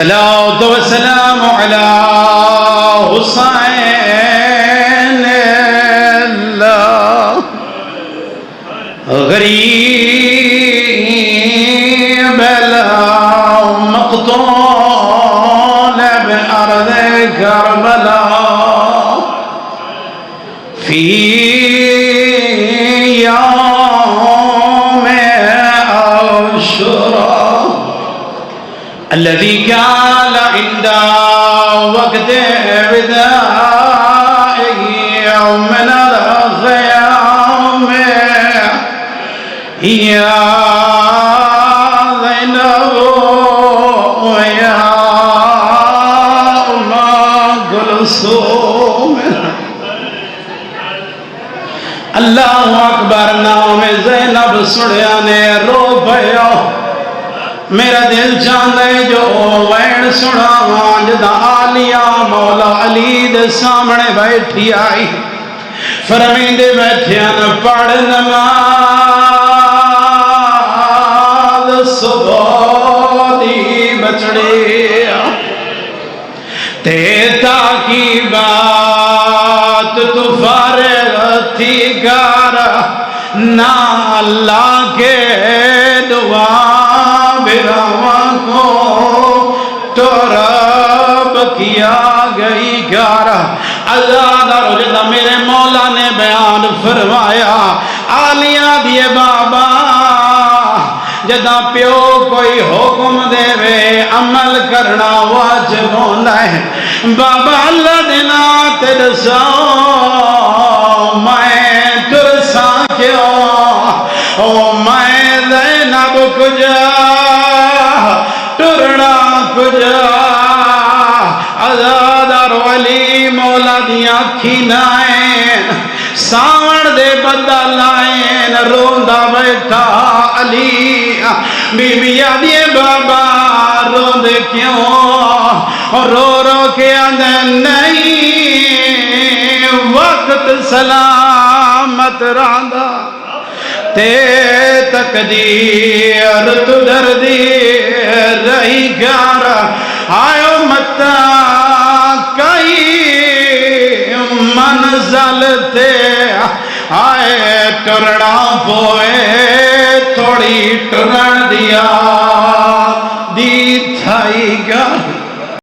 الصلاة والسلام على حسين الله غريب مقتول بأرض كربلاء في يوم عاشوراء الذي كان عند وقت ودائه يوم من الخيام يا زينب يا أم كلثوم اللہ اکبر نام زینب سنیا نے رو پیا میرا دل چاہتا ہے جو وین سنا جدا آلیا مولا علی دے سامنے بیٹھی آئی فرمین دے بیٹھیاں پڑھ نماز صبح دی بچڑی تیتا کی بات تو فارغ تھی کر نہ اللہ کے دعا براواں کو تو رب کیا گئی گارا آزاد رجدہ میرے مولا نے بیان فرمایا آلیاں دیے بابا جدا پیو کوئی حکم دے وے عمل کرنا واجب ہونا ہے بابا اللہ دینا ترسا میں ترسا کیوں او میں زینب کجا ٹرنا کجا آزادار ولی مولا دیا کھینائیں ساون دے بدہ لائیں روندہ بیٹھا علی بی بی آدھے بابا روندے کیوں رو رو کے آدھے نہیں وقت سلامت راندہ تے تقدیر تو دردی رہی گارا آئیو متا کئی منزل تے آئے ٹرڑا پوئے تھوڑی ٹرڑ دیا دی تھائی گا